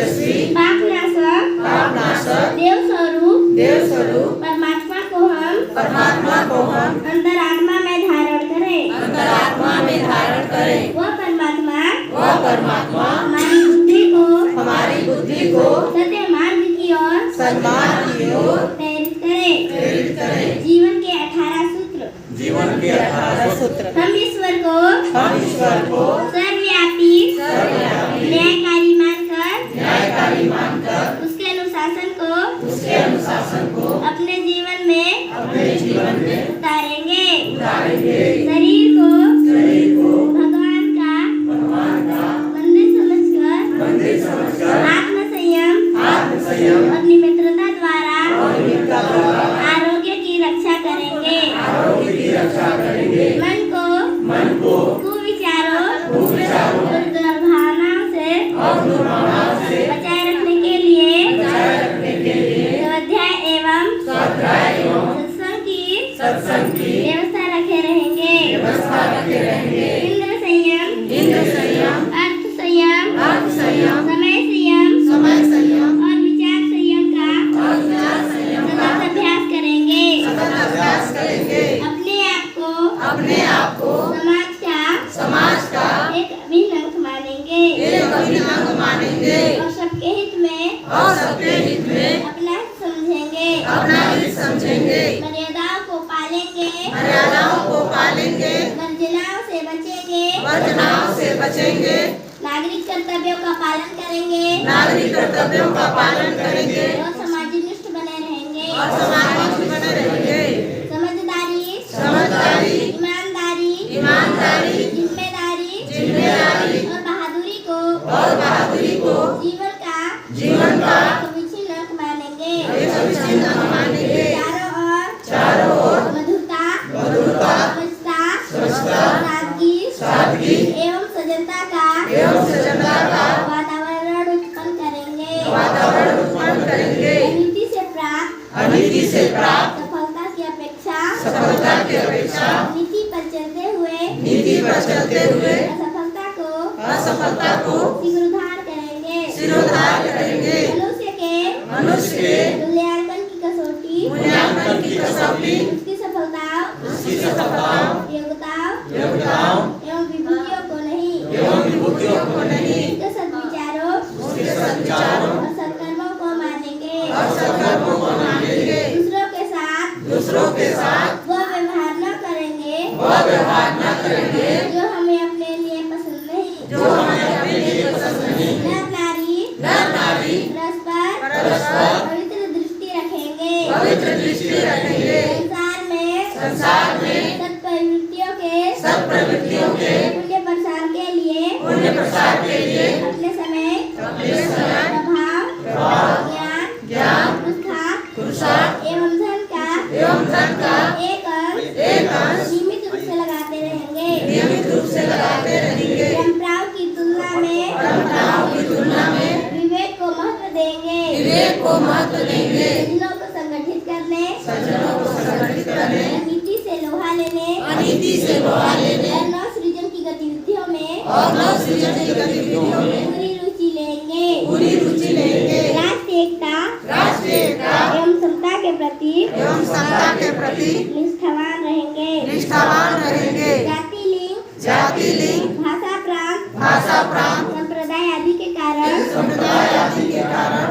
तेजस्वी, पापनाशक, देव स्वरूप परमात्मा को हम अंतरात्मा में धारण करें। वह परमात्मा हमारी बुद्धि को सत्य मार्ग की ओर प्रेरित करे। जीवन के 18 सूत्र। हम ईश्वर को सर्वव्यापी न्यायकारी मानकर उसके अनुशासन को अपने जीवन में उतारेंगे। शरीर को भगवान का मंदिर समझकर आत्मसंयम अपनी मित्रता द्वारा आरोग्य की रक्षा करेंगे। मन को कुविचारों और दुर्भावनाओं से बचाए रखने के लिए स्वाध्याय एवं सत्संग की व्यवस्था रखे रहेंगे। इंद्र संयम, अर्थ संयम, समय संयम और विचार संयम का सतत अभ्यास करेंगे। अपने आप को समाज का एक अभिन्न अंग मानेंगे और सबके हित में अपना हित समझेंगे। मर्यादाओं को पालेंगे, वर्जनाओं से बचेंगे, नागरिक कर्तव्यों का पालन करेंगे और समाजनिष्ठ बने रहेंगे। समझदारी, ईमानदारी, जिम्मेदारी और बहादुरी को जीवन का अविच्छिन्न अंग मानेंगे। चारों ओर मधुरता, स्वच्छता, सादगी एवं सजनता का वातावरण उत्पन्न करेंगे। अनीति से प्राप्त सफलता की अपेक्षा नीति पर चलते हुए असफलता को सिरोधार करेंगे। मनुष्य के मूल्यांकन की कसौटी उसकी सफलताओं, योग्यताओं एवं विभूतियों को नहीं, उसके सद्विचारों और सत्कर्मों को मानेंगे। दूसरों के साथ वह व्यवहार न करेंगे जो हमें अपने लिए पसंद नहीं। नर नारी परस्पर पवित्र दृष्टि रखेंगे। संसार में सत् प्रवृत्तियों के पुण्य प्रसार के लिए अपने समय प्रभाव, ज्ञान, पुरुषार्थ एवं धन का एक अंश नियमित रूप से लगाते रहेंगे। परंपराओं की तुलना में विवेक को महत्व देंगे। सज्जनों को संगठित करने, नीति से लोहा लेने और नव सृजन की गतिविधियों में पूरी रुचि लेंगे। राष्ट्रीय एकता एवं समता के प्रति निष्ठावान रहेंगे। जाति लिंग, भाषा प्रांत संप्रदाय आदि के कारण